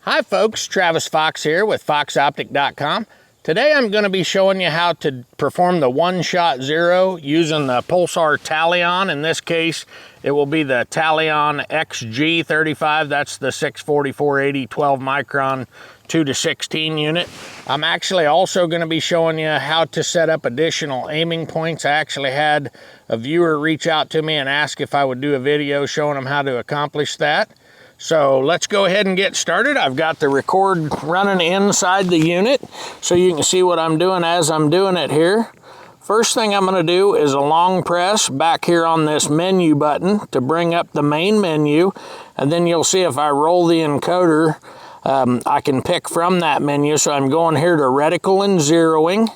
Hi folks, Travis Fox here with foxoptic.com. Today I'm going to be showing you how to perform the one-shot zero using the Pulsar Talion. In this case, it will be the Talion XG35. That's the 640-480 12 micron 2-16 unit. I'm actually also going to be showing you how to set up additional aiming points. I actually had a viewer reach out to me and ask if I would do a video showing them how to accomplish that. So let's go ahead and get started. I've got the record running inside the unit so you can see what I'm doing as I'm doing it here. First thing I'm going to do is a long press back here on this menu button to bring up the main menu, and then you'll see if I roll the encoder, I can pick from that menu. So I'm going here to reticle and zeroing.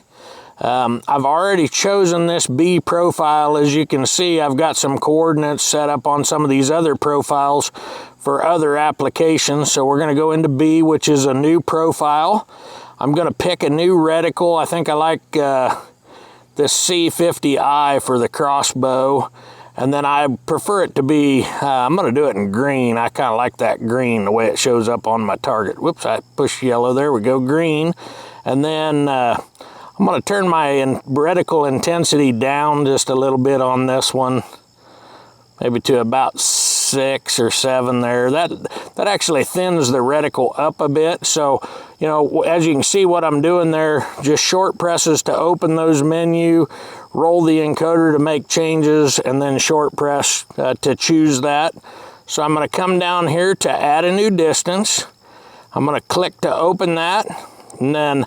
I've already chosen this B profile. As you can see, I've got some coordinates set up on some of these other profiles for other applications. So we're going to go into B, which is a new profile. I'm going to pick a new reticle. I think I like this C50I for the crossbow. And then I prefer it to be, I'm going to do it in green. I kind of like that green, the way it shows up on my target. Whoops, I pushed yellow. There we go, green. And then I'm going to turn my reticle intensity down just a little bit on this one, maybe to about 6 or 7 there. That actually thins the reticle up a bit. So, you know, as you can see what I'm doing there, just short presses to open those menu, roll the encoder to make changes, and then short press to choose that. So I'm going to come down here to add a new distance. I'm going to click to open that, and then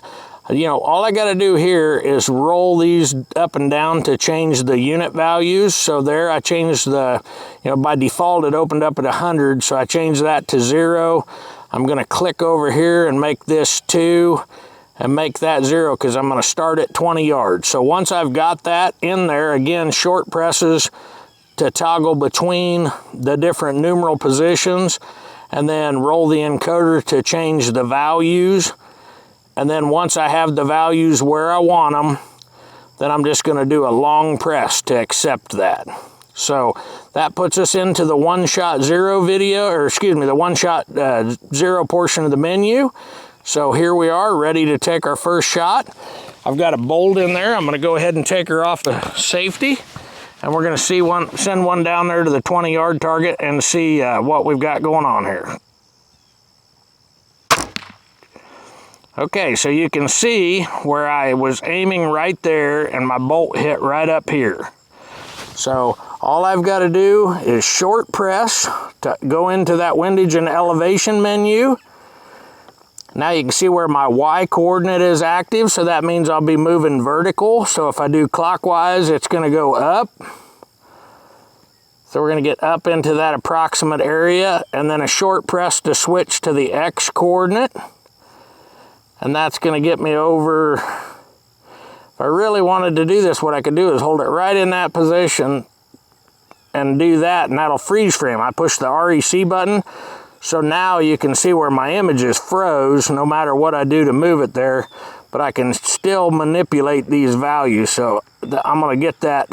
you know, all I got to do here is roll these up and down to change the unit values. So there I changed the, you know, by default it opened up at 100, so I changed that to 0. I'm going to click over here and make this 2 and make that 0 because I'm going to start at 20 yards. So once I've got that in there, again, short presses to toggle between the different numeral positions, and then roll the encoder to change the values. And then once I have the values where I want them, then I'm just going to do a long press to accept that. So that puts us into the one-shot zero video, or excuse me, the one-shot zero portion of the menu. So here we are, ready to take our first shot. I've got a bolt in there. I'm going to go ahead and take her off the safety. And we're going to send one down there to the 20-yard target and see what we've got going on here. Okay, so you can see where I was aiming right there and my bolt hit right up here. So all I've got to do is short press to go into that windage and elevation menu. Now you can see where my Y coordinate is active, so that means I'll be moving vertical. So if I do clockwise, it's going to go up. So we're going to get up into that approximate area, and then a short press to switch to the X coordinate. And that's going to get me over. If I really wanted to do this, what I could do is hold it right in that position and do that, and that'll freeze frame. I push the REC button, so now you can see where my image is froze no matter what I do to move it there, but I can still manipulate these values. So I'm going to get that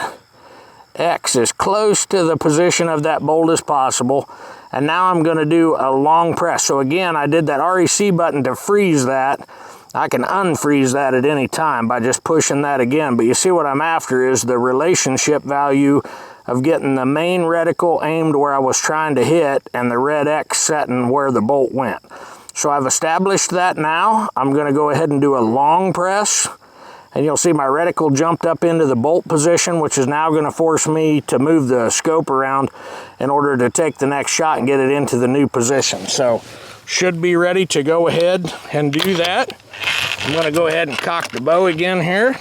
X as close to the position of that bolt as possible. And now I'm going to do a long press. So again, I did that REC button to freeze that. I can unfreeze that at any time by just pushing that again. But you see what I'm after is the relationship value of getting the main reticle aimed where I was trying to hit and the red X setting where the bolt went. So I've established that now. I'm going to go ahead and do a long press. And you'll see my reticle jumped up into the bolt position, which is now going to force me to move the scope around in order to take the next shot and get it into the new position. So should be ready to go ahead and do that. I'm going to go ahead and cock the bow again here.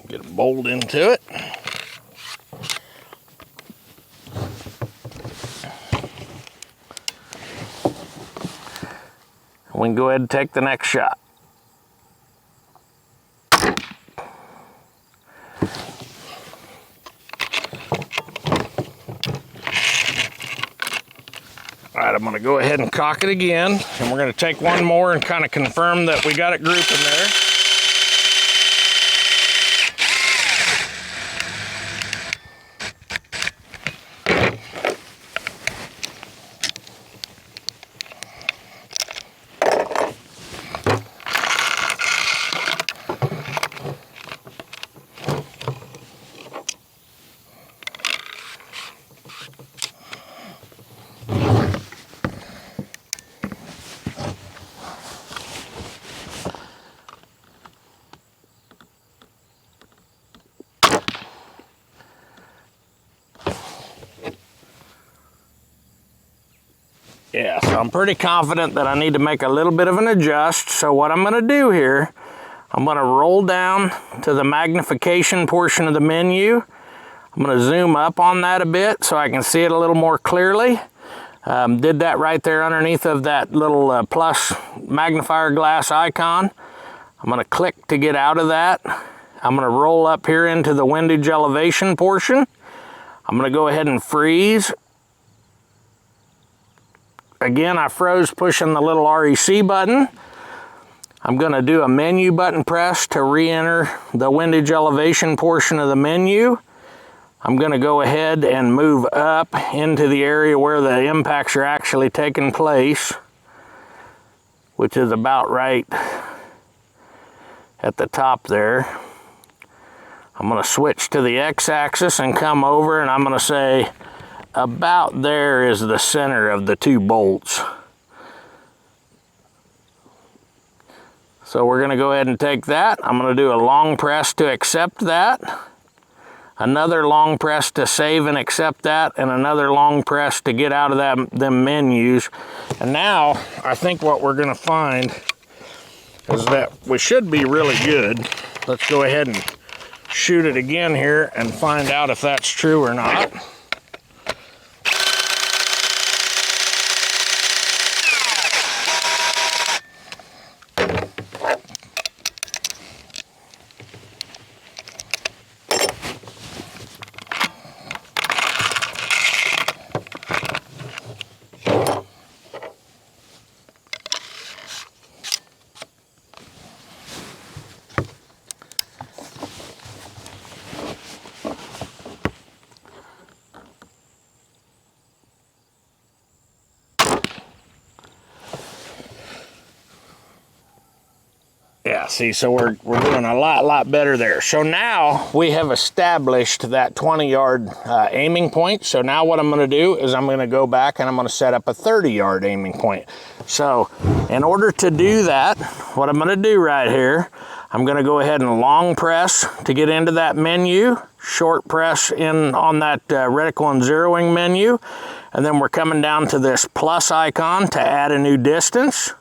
Get a bolt into it. We can go ahead and take the next shot. I'm gonna go ahead and cock it again, and we're gonna take one more and kind of confirm that we got it grouping there. Yeah, so I'm pretty confident that I need to make a little bit of an adjust. So what I'm gonna do here, I'm gonna roll down to the magnification portion of the menu. I'm gonna zoom up on that a bit so I can see it a little more clearly. Did that right there underneath of that little plus magnifier glass icon. I'm gonna click to get out of that. I'm gonna roll up here into the windage elevation portion. I'm gonna go ahead and freeze. Again, I froze pushing the little REC button. I'm gonna do a menu button press to re-enter the windage elevation portion of the menu. I'm gonna go ahead and move up into the area where the impacts are actually taking place, which is about right at the top there. I'm gonna switch to the X-axis and come over, and I'm gonna say, about there is the center of the two bolts. So we're gonna go ahead and take that. I'm gonna do a long press to accept that, another long press to save and accept that, and another long press to get out of them menus. And now, I think what we're gonna find is that we should be really good. Let's go ahead and shoot it again here and find out if that's true or not. Yeah, see, so we're doing a lot better there. So now we have established that 20-yard aiming point. So now what I'm gonna do is I'm gonna go back and I'm gonna set up a 30-yard aiming point. So in order to do that, what I'm gonna do right here, I'm gonna go ahead and long press to get into that menu, short press in on that reticle and zeroing menu, and then we're coming down to this plus icon to add a new distance.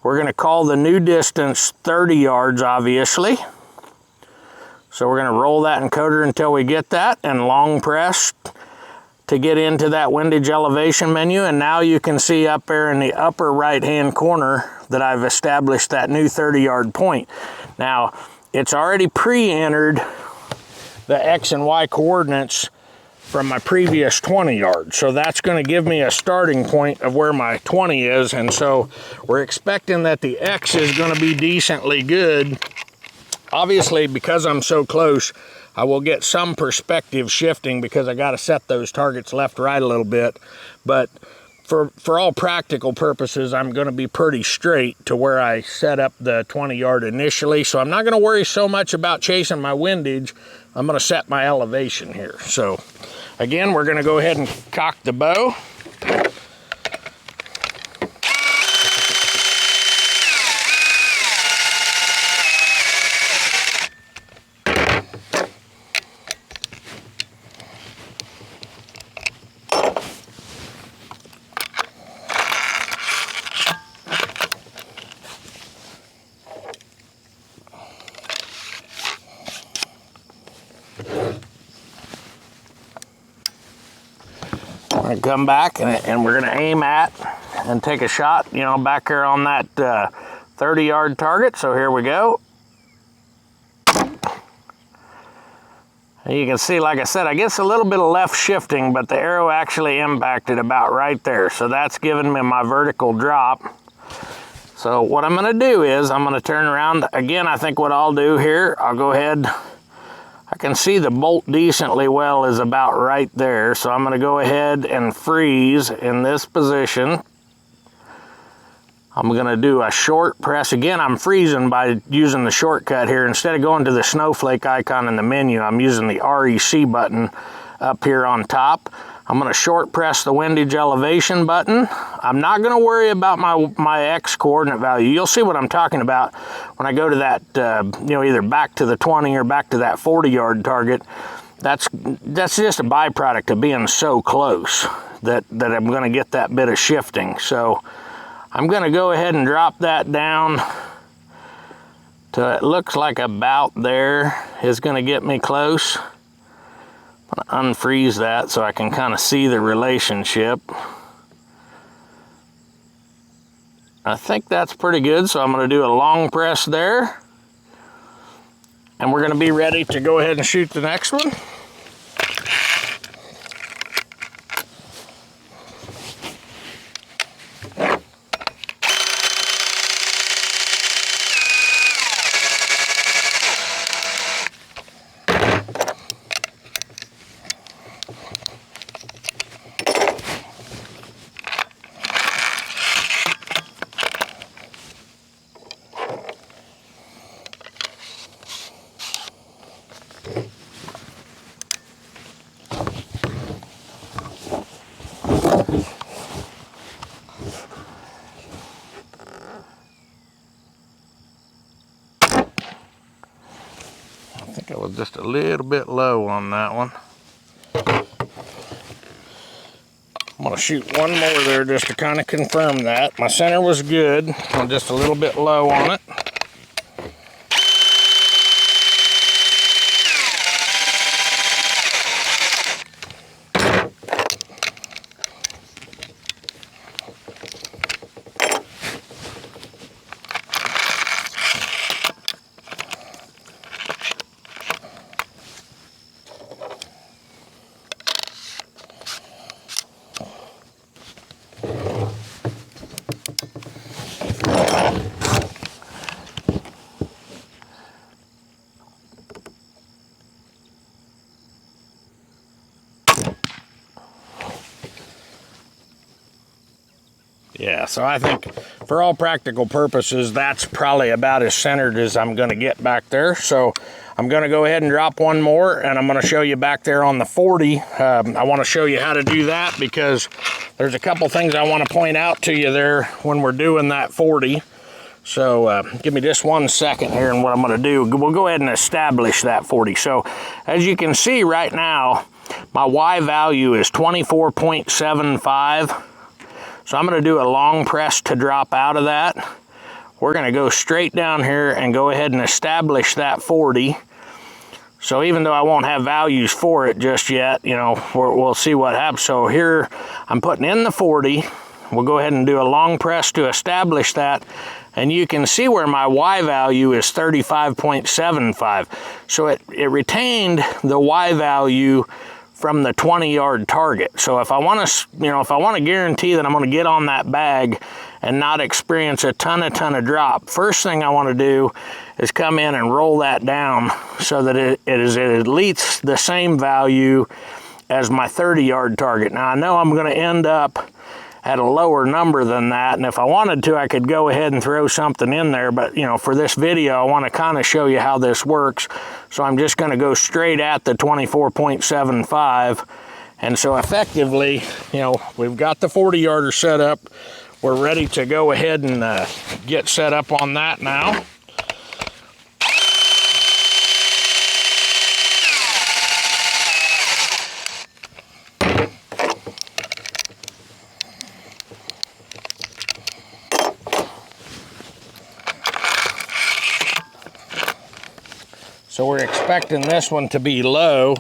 We're going to call the new distance 30 yards, obviously. So we're going to roll that encoder until we get that, and long press to get into that windage elevation menu. And now you can see up there in the upper right-hand corner that I've established that new 30-yard point. Now, it's already pre-entered the X and Y coordinates from my previous 20 yards. So that's going to give me a starting point of where my 20 is. And so we're expecting that the X is going to be decently good. Obviously, because I'm so close, I will get some perspective shifting because I got to set those targets left, right a little bit. But for all practical purposes, I'm going to be pretty straight to where I set up the 20 yard initially. So I'm not going to worry so much about chasing my windage. I'm going to set my elevation here. So again, we're going to go ahead and cock the bow. We're gonna come back and we're gonna aim at and take a shot, you know, back here on that 30-yard target. So here we go. You can see, like I said, I guess a little bit of left shifting, but the arrow actually impacted about right there. So that's giving me my vertical drop. So what I'm gonna do is I'm gonna turn around. Again, I think what I'll do here, I'll go ahead, I can see the bolt decently well is about right there. So I'm gonna go ahead and freeze in this position. I'm gonna do a short press. Again, I'm freezing by using the shortcut here. Instead of going to the snowflake icon in the menu, I'm using the REC button up here on top. I'm gonna short press the windage elevation button. I'm not gonna worry about my X coordinate value. You'll see what I'm talking about when I go to that, either back to the 20 or back to that 40-yard target. That's just a byproduct of being so close that I'm gonna get that bit of shifting. So I'm gonna go ahead and drop that down to, it looks like about there is gonna get me close. I'm gonna unfreeze that so I can kind of see the relationship. I think that's pretty good, so I'm gonna do a long press there. And we're gonna be ready to go ahead and shoot the next one. I think I was just a little bit low on that one. I'm gonna shoot one more there just to kind of confirm that. My center was good. I'm just a little bit low on it. Yeah, so I think for all practical purposes, that's probably about as centered as I'm gonna get back there. So I'm gonna go ahead and drop one more, and I'm gonna show you back there on the 40. I wanna show you how to do that because there's a couple things I wanna point out to you there when we're doing that 40. So give me just 1 second here, and what I'm gonna do, we'll go ahead and establish that 40. So as you can see right now, my Y value is 24.75. So I'm gonna do a long press to drop out of that. We're gonna go straight down here and go ahead and establish that 40. So even though I won't have values for it just yet, we'll see what happens. So here I'm putting in the 40. We'll go ahead and do a long press to establish that. And you can see where my Y value is 35.75. So it retained the Y value from the 20-yard target. So if I want to guarantee that I'm going to get on that bag and not experience a ton of drop, first thing I want to do is come in and roll that down so that it is at least the same value as my 30-yard target. Now I know I'm going to end up at a lower number than that, and if I wanted to, I could go ahead and throw something in there, but for this video I want to kind of show you how this works. So I'm just going to go straight at the 24.75, and so effectively, we've got the 40-yarder set up. We're ready to go ahead and get set up on that now. So we're expecting this one to be low.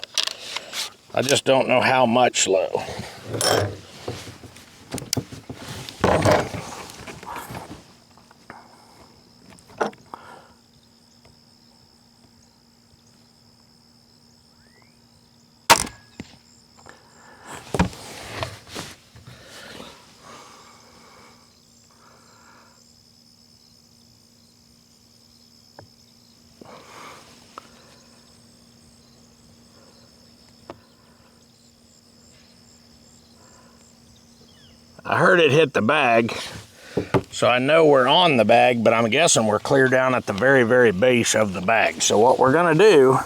I just don't know how much low. I heard it hit the bag, so I know we're on the bag, but I'm guessing we're clear down at the very, very base of the bag. So what we're gonna do,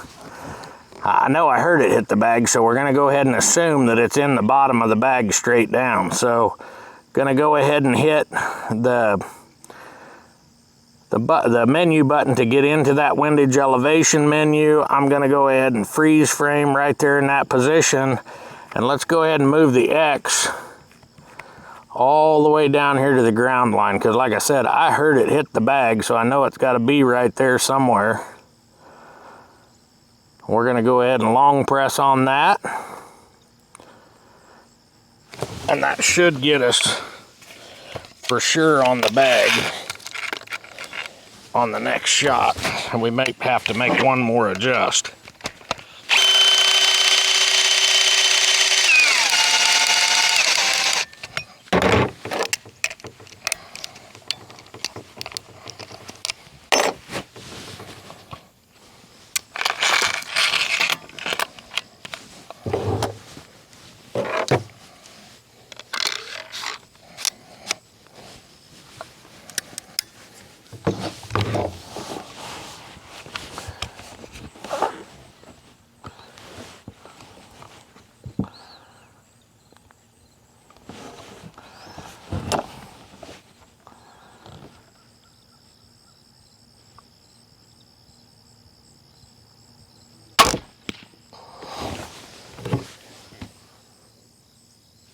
I know I heard it hit the bag, so we're gonna go ahead and assume that it's in the bottom of the bag straight down. So gonna go ahead and hit the menu button to get into that windage elevation menu. I'm gonna go ahead and freeze frame right there in that position. And let's go ahead and move the X all the way down here to the ground line, because like I said, I heard it hit the bag, so I know it's got to be right there somewhere. We're going to go ahead and long press on that, and that should get us for sure on the bag on the next shot, and we may have to make one more adjust.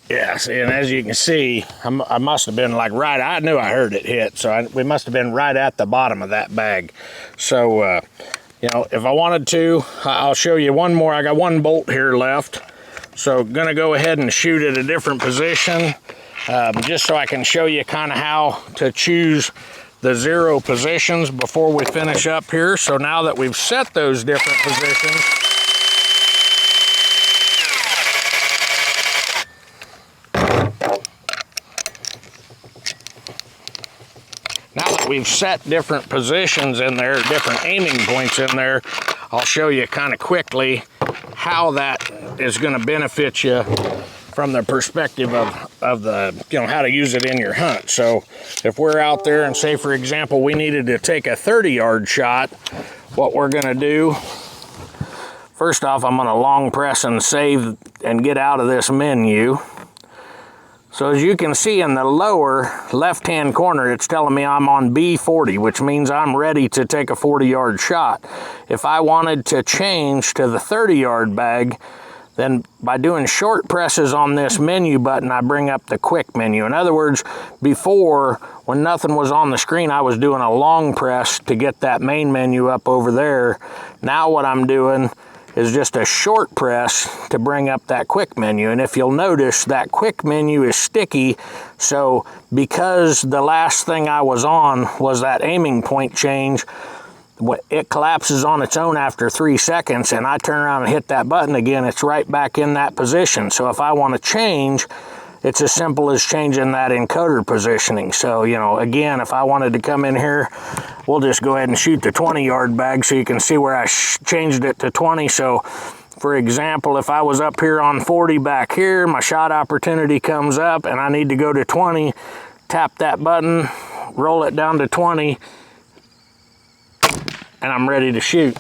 Yeah, see, and as you can see, I must have been like right, I knew I heard it hit, so we must have been right at the bottom of that bag. So, you know, if I wanted to, I'll show you one more. I got one bolt here left, so gonna go ahead and shoot at a different position, just so I can show you kind of how to choose the 0 positions before we finish up here. So now that we've set those different positions, we've set different positions in there, different aiming points in there, I'll show you kind of quickly how that is going to benefit you from the perspective of the, you know, how to use it in your hunt. So if we're out there and say, for example, we needed to take a 30-yard shot, what we're going to do, first off, I'm going to long press and save and get out of this menu. So as you can see in the lower left-hand corner, it's telling me I'm on B40, which means I'm ready to take a 40-yard shot. If I wanted to change to the 30-yard bag, then by doing short presses on this menu button, I bring up the quick menu. In other words, before, when nothing was on the screen, I was doing a long press to get that main menu up over there. Now what I'm doing is just a short press to bring up that quick menu. And if you'll notice, that quick menu is sticky, so because the last thing I was on was that aiming point change, it collapses on its own after 3 seconds, and I turn around and hit that button again, it's right back in that position. So if I want to change, it's as simple as changing that encoder positioning. So, you know, again, if I wanted to come in here, we'll just go ahead and shoot the 20-yard bag so you can see where I changed it to 20. So, for example, if I was up here on 40 back here, my shot opportunity comes up and I need to go to 20, tap that button, roll it down to 20, and I'm ready to shoot.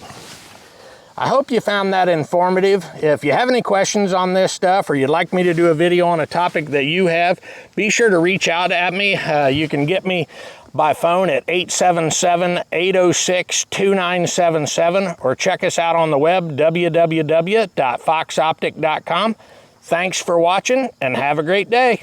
I hope you found that informative. If you have any questions on this stuff, or you'd like me to do a video on a topic that you have, be sure to reach out at me. You can get me by phone at 877-806-2977, or check us out on the web, www.foxoptic.com. Thanks for watching, and have a great day.